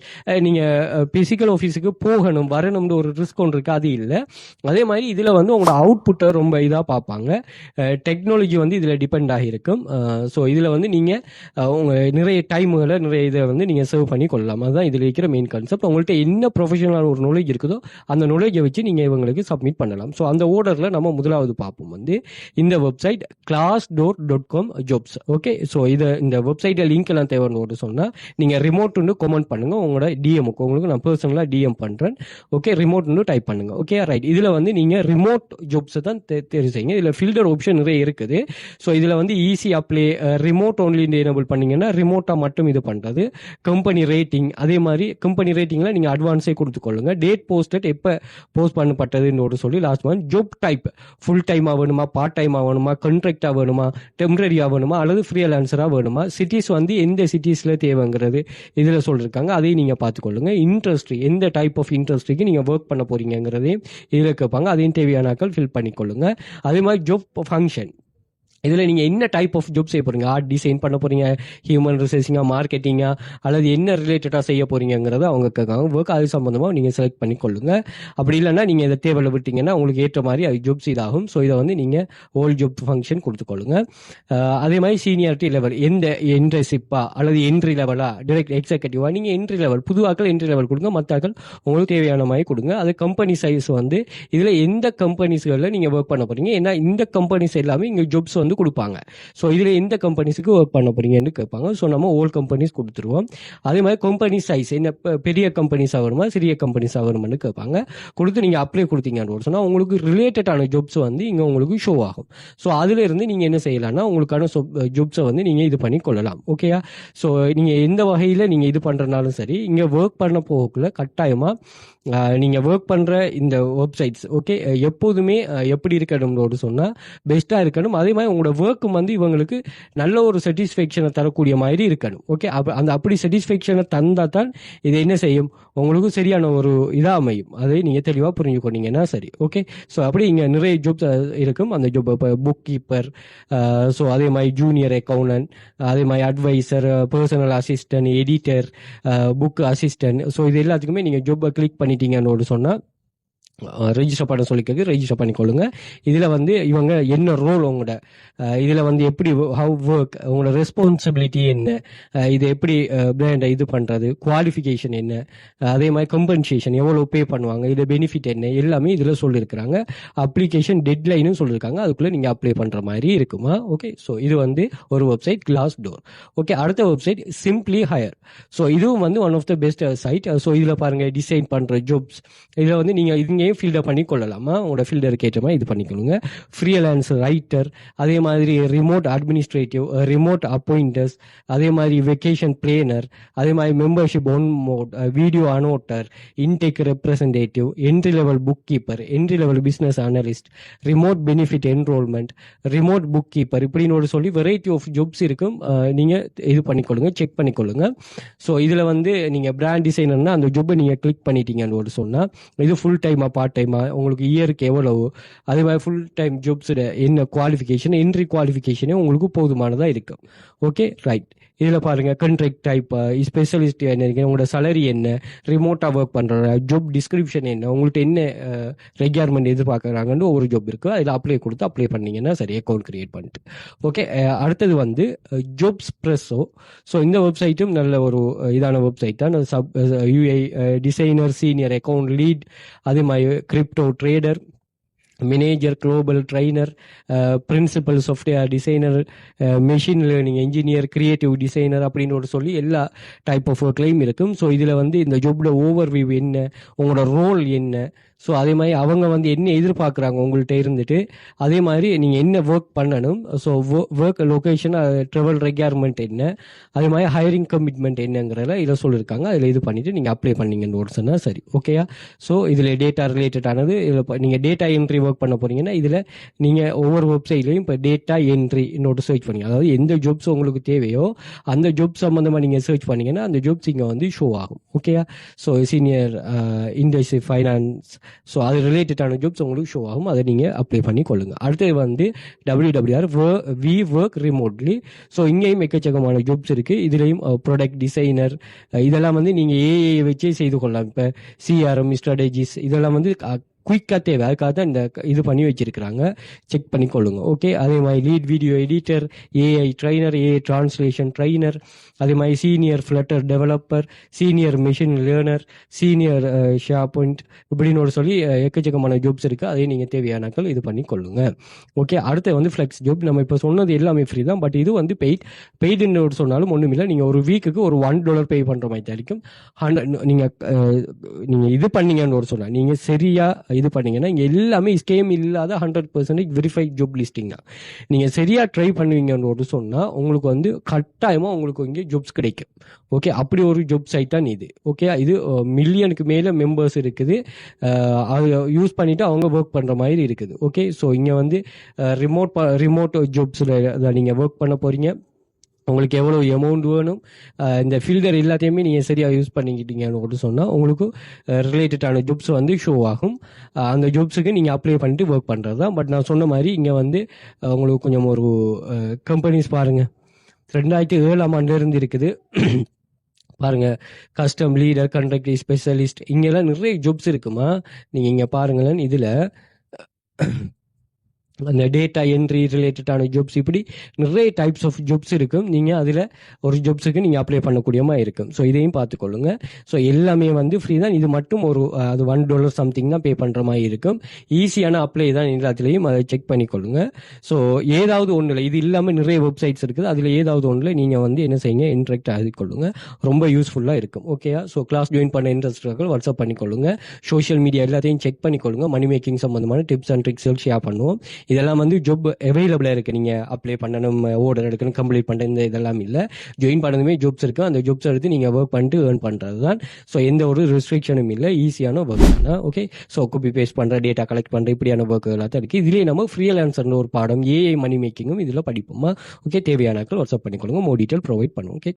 நீங்கள் பிசிக்கல் ஆஃபீஸுக்கு போகணும் வரணும்னு ஒரு ரிஸ்க் ஒன்று இருக்குது, அது இல்லை. அதே மாதிரி இதில் வந்து உங்களோட அவுட்புட்டை ரொம்ப இதாக பார்ப்பாங்க. டெக்னாலஜி வந்து இதில் டிபெண்ட் ஆகியிருக்கும். ஸோ இதில் வந்து நீங்கள் உங்கள் நிறைய டைமுகளை நிறைய இதை வந்து நீங்கள் சர்வ் பண்ணி கொள்ளலாம். அதுதான் இதில் இருக்கிற மெயின் கான்செப்ட். உங்கள்கிட்ட என்ன ப்ரொஃபஷனல் ஒரு நாலேஜ் இருக்குதோ அந்த நாலேஜை வச்சு நீங்கள் இவங்களுக்கு சப்மிட் பண்ணலாம். ஸோ அந்த ஓர்டரில் நம்ம முதலாவது பார்ப்போம் வந்து இந்த website glassdoor.com jobs. Okay, so இந்த வெப்சைட்டில் லிங்க் எல்லாம் தேவைன்னு சொன்னால் நீங்கள் ரிமோட்னு கமெண்ட் பண்ணுங்கள் உங்களோட டிஎம்க்கு. உங்களுக்கு நான் பர்சனலாக டிஎம் பண்ணுறேன். ஓகே, ரிமோட்னு டைப் பண்ணுங்கள். Okay right. இதில் வந்து நீங்கள் ரிமோட் ஜாப்ஸை தான் தெரிவு செய்யுங்க. இதில் ஃபில்டர் ஆப்ஷன் நிறைய இருக்குது. ஸோ இதில் வந்து easy apply remote only enable பண்ணிங்கன்னா ரிமோட்டாக மட்டும் இது பண்ணுறது. கம்பெனி ரேட்டிங், அதே மாதிரி கம்பெனி ரேட்டிங்கில் நீங்கள் அட்வான்ஸே கொடுத்துக்கொள்ளுங்க. டேட் போஸ்டட் எப்போ போஸ்ட் பண்ணப்பட்டதுன்னு சொல்லி last month. Job type full டைமாக வேணுமா, பார்ட் டைமாக வேணுமா, கான்ட்ராக்டாக வேணுமா, டெம்பரரியாக வேணுமா, அல்லது ஃப்ரீலான்சராக வேணுமா, சிட்டிஸ் வந்து எந்த சிட்டிஸில் தேவைங்கிறது இதில் சொல்லியிருக்காங்க. அதையும் நீங்கள் பார்த்துக்கொள்ளுங்க. இண்டஸ்ட்ரி, எந்த டைப் ஆஃப் இண்டஸ்ட்ரிக்கு நீங்கள் ஒர்க் பண்ண போகிறீங்கிறதையும் இதில் கேட்பாங்க. அதையும் தேவையானாக்கள் ஃபில் பண்ணிக்கொள்ளுங்க. அதே மாதிரி ஜாப் ஃபங்க்ஷன், இதில் நீங்கள் என்ன டைப் ஆஃப் ஜாப் செய்ய போகிறீங்க, ஆர்ட் டிசைன் பண்ண போகிறீங்க, ஹியூமன் ரிசோர்ஸிங்காக, மார்க்கெட்டிங்காக, அல்லது என்ன ரிலேட்டடாக செய்ய போகிறீங்கிறத அவங்க கேட்காங்க. ஒர்க் அது சம்மந்தமாக நீங்கள் செலக்ட் பண்ணி கொள்ளுங்கள். அப்படி இல்லைன்னா நீங்கள் இதை தேவையில் விட்டீங்கன்னா உங்களுக்கு ஏற்ற மாதிரி அது ஜாப்ஸ் இதாகும். ஸோ இதை வந்து நீங்கள் ஓல் ஜாப் ஃபங்க்ஷன் கொடுத்துக்கொள்ளுங்க. அதே மாதிரி சீனியாரிட்டி லெவல், எந்த என்ட்ரிஷிப்பாக அல்லது என்ட்ரி லெவலாக, டிரெக்ட் எக்ஸிகூட்டிவாக, நீங்கள் என்ட்ரி லெவல், புதுவாக்கள் என்ட்ரி லெவல் கொடுங்க, மற்றாக்கள் உங்களுக்கு தேவையான மாதிரி கொடுங்க. அது கம்பெனி சைஸ் வந்து இதில் எந்த கம்பெனிஸ்களில் நீங்கள் ஒர்க் பண்ண போகிறீங்க, ஏன்னா இந்த கம்பெனிஸ் எல்லாமே இங்கே ஜாப்ஸ் வந்து கொடுப்பாங்க. ஸோ இதில் எந்த கம்பெனிஸுக்கு ஒர்க் பண்ண போறீங்கன்னு கேட்பாங்க. ஸோ நம்ம ஓல் கம்பெனிஸ் கொடுத்துருவோம். அதே மாதிரி கம்பெனி சைஸ் என்ன, பெரிய கம்பெனிஸாக வருமா சிறிய கம்பெனிஸாக வருமானு கேட்பாங்க. கொடுத்து நீங்கள் அப்ளை கொடுத்தீங்கன்னு சொன்னால் உங்களுக்கு ரிலேட்டடான ஜாப்ஸ் வந்து இங்கே உங்களுக்கு ஷோ ஆகும். ஸோ அதில் இருந்து நீங்கள் என்ன செய்யலாம்னா உங்களுக்கான ஜாப்ஸை வந்து நீங்கள் இது பண்ணி கொள்ளலாம். ஓகேயா? ஸோ நீங்கள் எந்த வகையில் நீங்கள் இது பண்ணுறனாலும் சரி, இங்கே ஒர்க் பண்ண போகக்குள்ள கட்டாயமாக நீங்கள் ஒர்க் பண்ணுற இந்த வெப்சைட்ஸ் ஓகே எப்போதுமே எப்படி இருக்கணும்னு சொன்னால் பெஸ்ட்டாக இருக்கணும். அதே மாதிரி உங்களோட ஒர்க்கும் வந்து இவங்களுக்கு நல்ல ஒரு சாட்டிஸ்ஃபேக்ஷனை தரக்கூடிய மாதிரி இருக்கணும். ஓகே, அப்படி சாட்டிஸ்ஃபேக்ஷனை தந்தால் தான் இது என்ன செய்யும், உங்களுக்கு சரியான ஒரு இதாக அமையும். அதை நீங்கள் தெளிவாக புரிஞ்சுக்கொண்டீங்கன்னா சரி. ஓகே, ஸோ அப்படி இங்கே நிறைய ஜாப்ஸ் இருக்கும். அந்த ஜாப் இப்போ புக் கீப்பர், ஸோ அதே மாதிரி ஜூனியர் அக்கௌண்டன்ட், அதே மாதிரி adviser, personal assistant, editor, book assistant. So இது எல்லாத்துக்குமே நீங்கள் ஜாப்பை கிளிக் பண்ணிட்டீங்கன்னு சொன்னால் ரெஜிஸ்டர் பண்ண சொல்லிக்கிறது ரெஜிஸ்டர் பண்ணிக்கொள்ளுங்க. இதில் வந்து இவங்க என்ன ரோல், உங்களோட இதில் வந்து எப்படி ஹவ் ஒர்க், உங்களோட ரெஸ்பான்சிபிலிட்டி என்ன, இது எப்படி பிராண்டை இது பண்ணுறது, குவாலிஃபிகேஷன் என்ன, அதே மாதிரி கம்பன்சேஷன் எவ்வளோ பே பண்ணுவாங்க, இது பெனிஃபிட் என்ன, எல்லாமே இதில் சொல்லியிருக்கிறாங்க. அப்ளிகேஷன் டெட்லைனும் சொல்லியிருக்காங்க. அதுக்குள்ளே நீங்கள் அப்ளை பண்ணுற மாதிரி இருக்குமா. ஓகே, ஸோ இது வந்து ஒரு வெப்சைட் Glassdoor. ஓகே, அடுத்த வெப்சைட் சிம்பிளி ஹையர். ஸோ இதுவும் வந்து one of the best site. So இதில் பாருங்கள், டிசைன் பண்ணுற ஜாப்ஸ் இதில் வந்து நீங்கள் இங்கே ஃபில்டர் பண்ணி கொள்ளலாமா, உங்களோட ஃபில்டருக்கு ஏற்ற மாதிரி இது பண்ணிக்கொள்ளுங்க. ஃப்ரீலான்ஸ் ரைட்டர், அதே மாதிரி ரிமோட் அட்மினிஸ்ட்ரேட்டிவ், ரிமோட் அப்பாயிண்டர்ஸ், அதே மாதிரி வெக்கேஷன் பிளேனர், அதே மாதிரி membership one mode, video annotator, intake representative, entry level book keeper, entry level business analyst, remote benefit enrollment, remote book keeper, இப்படின்னு சொல்லி வெரைட்டி ஆஃப் ஜாப்ஸ் இருக்கும். நீங்கள் இது பண்ணிக்கொள்ளுங்க, செக் பண்ணிக்கொள்ளுங்க. ஸோ இதில் வந்து நீங்கள் பிராண்ட் டிசைனர்னா அந்த ஜாப்பை நீங்கள் கிளிக் பண்ணிட்டீங்கன்னு சொன்னால் இது ஃபுல் டைமாக பார்ட் டைமாக உங்களுக்கு இயருக்கு எவ்வளவு, அதே மாதிரி ஃபுல் டைம் ஜாப்ஸோட என்ன குவாலிஃபிகேஷன், என்ட்ரி குவாலிஃபிகேஷனே உங்களுக்கு போதுமானதாக இருக்கும். Okay right. இதில் பாருங்கள், கான்ட்ராக்ட் டைப், ஸ்பெஷலிஸ்ட் என்ன இருக்கு, உங்களோட சேலரி என்ன, ரிமோட்டாக ஒர்க் பண்ணுற ஜாப் டிஸ்கிரிப்ஷன் என்ன, உங்கள்கிட்ட என்ன ரெக்யர்மெண்ட் எதிர்பார்க்குறாங்கன்னு ஒரு ஜாப் இருக்குது. அதில் அப்ளை கொடுத்து அப்ளை பண்ணிங்கன்னா சரி, அக்கௌண்ட் கிரியேட் பண்ணிட்டு. ஓகே, அடுத்தது வந்து ஜாப்ஸ் ப்ரெஸ்ஸோ. ஸோ இந்த வெப்சைட்டும் நல்ல ஒரு இதான வெப்சைட் தான். UI designer, senior account lead, அதே மாதிரி crypto trader, manager, global trainer, principal software designer, machine learning engineer, creative designer அப்படின்னு சொல்லி எல்லா டைப் ஆஃப் ஒர்க்லையும் இருக்கும். ஸோ இதில் வந்து இந்த ஜாப்ல ஓவர்வியூ என்ன, உங்களோட ரோல் என்ன, ஸோ அதே மாதிரி அவங்க வந்து என்ன எதிர்பார்க்குறாங்க உங்கள்கிட்ட இருந்துட்டு, அதே மாதிரி நீங்கள் என்ன ஒர்க் பண்ணணும், so work location, travel requirement என்ன, அதே மாதிரி ஹையரிங் கமிட்மெண்ட் என்னங்கிறத இதை சொல்லியிருக்காங்க. அதில் இது பண்ணிவிட்டு நீங்கள் அப்ளை பண்ணிங்கன்னு ஒரு சொன்னால் சரி. ஓகேயா? ஸோ இதில் டேட்டா ரிலேட்டடானது. இதில் நீங்கள் டேட்டா என்ட்ரி ஒர்க் பண்ண போகிறீங்கன்னா இதில் நீங்கள் ஒவ்வொரு வெப்சைட்லையும் இப்போ டேட்டா என்ட்ரி இன்னொரு சர்ச் பண்ணி, அதாவது எந்த ஜாப்ஸ் உங்களுக்கு தேவையோ அந்த ஜாப் சம்மந்தமாக நீங்கள் சர்ச் பண்ணிங்கன்னா அந்த ஜாப்ஸ் இங்கே வந்து ஷோ ஆகும். ஓகேயா? So senior industry finance, so அது ரிலேட்டடான ஜாப்ஸ் உங்களுக்கு ஷோ ஆகும், அதை நீங்கள் அப்ளை பண்ணி கொள்ளுங்கள். அடுத்தது வந்து WWR we work remotely. So இங்கேயும் எக்கச்சக்கமான ஜாப்ஸ் இருக்குது. இதுலேயும் ப்ராடக்ட் டிசைனர் இதெல்லாம் வந்து நீங்கள் ஏஐ வச்சே செய்து கொள்ளலாம். இப்போ சிஆர்எம் ஸ்ட்ராட்டஜிஸ் இதெல்லாம் வந்து குயிக்காக தேவை, அதுக்காக தான் இந்த இது பண்ணி வச்சிருக்கிறாங்க, செக் பண்ணி கொள்ளுங்க. ஓகே, அதே மாதிரி lead video editor, AI trainer, AI translation trainer, அதே மாதிரி senior flutter developer, senior machine learner, senior share point இப்படின்னு ஒரு சொல்லி எக்கச்சக்கமான ஜாப்ஸ் இருக்குது. அதையும் நீங்கள் தேவையானாக்கள் இது பண்ணி கொள்ளுங்க. ஓகே, அடுத்து வந்து ஃப்ளெக்ஸ் ஜாப். நம்ம இப்போ சொன்னது எல்லாமே ஃப்ரீ தான், பட் இது வந்து பெய்டுன்னு சொன்னாலும் ஒன்றும் இல்லை. நீங்கள் ஒரு வீக்குக்கு ஒரு $1 பே பண்ணுற மாதிரி தான் இருக்கும். 100 நீங்கள் இது பண்ணீங்கன்னு ஒரு சொன்னால், நீங்கள் சரியாக இது பண்ணீங்கன்னா இங்கே எல்லாமே ஸ்கேம் இல்லாத 100% வெரிஃபைட் ஜாப் லிஸ்டிங் தான். நீங்கள் சரியாக ட்ரை பண்ணுவீங்கன்னு ஒரு சொன்னால் உங்களுக்கு வந்து கட்டாயமாக உங்களுக்கு இங்கே ஜாப்ஸ் கிடைக்கும். ஓகே, அப்படி ஒரு ஜாப் சைட் தான் இது. ஓகே, இது மில்லியனுக்கு மேலே மெம்பர்ஸ் இருக்குது, அதை யூஸ் பண்ணிவிட்டு அவங்க ஒர்க் பண்ணுற மாதிரி இருக்குது. ஓகே, ஸோ இங்கே வந்து ரிமோட் ஜாப்ஸில் நீங்கள் ஒர்க் பண்ண போகிறீங்க. உங்களுக்கு எவ்வளோ அமௌண்ட் வேணும், இந்த ஃபில்டர் எல்லாத்தையுமே நீங்கள் சரியாக யூஸ் பண்ணிக்கிட்டீங்கன்னு சொன்னால் உங்களுக்கு ரிலேட்டடான ஜாப்ஸ் வந்து ஷோ ஆகும். அந்த ஜாப்ஸுக்கு நீங்கள் அப்ளை பண்ணிட்டு ஒர்க் பண்ணுறது தான். பட் நான் சொன்ன மாதிரி இங்கே வந்து உங்களுக்கு கொஞ்சம் ஒரு கம்பெனிஸ் பாருங்கள், 2007 இருக்குது பாருங்கள். கஸ்டம் லீடர், கண்ட்ராக்ட் ஸ்பெஷலிஸ்ட், இங்கெல்லாம் நிறைய ஜாப்ஸ் இருக்குமா. நீங்கள் இங்கே பாருங்களேன், இதில் அந்த டேட்டா என்ட்ரி ரிலேட்டடான ஜாப்ஸ் இப்படி நிறைய டைப்ஸ் ஆஃப் ஜாப்ஸ் இருக்கும். நீங்கள் அதில் ஒரு ஜாப்ஸுக்கு நீங்கள் அப்ளை பண்ணக்கூடியமா இருக்கும். ஸோ இதையும் பார்த்துக்கொள்ளுங்க. ஸோ எல்லாமே வந்து ஃப்ரீ தான். இது மட்டும் ஒரு அது $1 சம்திங் தான் பே பண்ணுற மாதிரி இருக்கும். ஈஸியான அப்ளை தான் எல்லாத்துலேயும், அதை செக் பண்ணிக்கொள்ளுங்க. ஸோ ஏதாவது ஒன்றில் இது இல்லாமல் நிறைய வெப்சைட்ஸ் இருக்குது, அதில் ஏதாவது ஒன்றில் நீங்கள் வந்து என்ன செய்யுங்க, இன்ட்ராக்ட் ஆகிக்கொள்ளுங்க. ரொம்ப யூஸ்ஃபுல்லாக இருக்கும். ஓகேயா, ஸோ கிளாஸ் ஜாயின் பண்ண இன்ட்ரெஸ்ட் இருக்கிறவங்க வாட்ஸ்அப் பண்ணிக்கொள்ளுங்க. சோஷியல் மீடியா எல்லாத்தையும் செக் பண்ணிக்கொள்ளுங்க. மணி மேக்கிங் சம்மந்தமான டிப்ஸ் அண்ட் ட்ரிக்ஸ் ஷேர் பண்ணுவோம். இதெல்லாம் வந்து ஜாப் அவைலபிளாக இருக்குது. நீங்கள் அப்ளை பண்ணணும், ஆர்டர் எடுக்கணும், கம்ப்ளீட் பண்ண இந்த இதெல்லாம் இல்லை. ஜாயின் பண்ணதுமே ஜாப்ஸ் இருக்குது. அந்த ஜாப்ஸ் எடுத்து நீங்கள் ஒர்க் பண்ணிட்டு ஏர்ன் பண்ணுறது தான். ஸோ எந்த ஒரு ரெஸ்ட்ரிக்ஷனும் இல்லை, ஈஸியான ஒர்க் தான். ஓகே, ஸோ காப்பி பேஸ்ட் பண்ணுற, டேட்டா கலெக்ட் பண்ணுற இப்படியான ஒர்க் எல்லாத்தையும் இருக்குது. இதுலேயே நம்ம ஃப்ரீலான்சர்னு ஒரு பாடம், ஏஐ மணி மேக்கிங்கும் இதில் படிப்போமா. ஓகே, தேவையான வாட்ஸ்அப் பண்ணிக்கொள்ளுங்க, மோர் டீட்டெயில் ப்ரொவைட் பண்ணுவோம். ஓகே.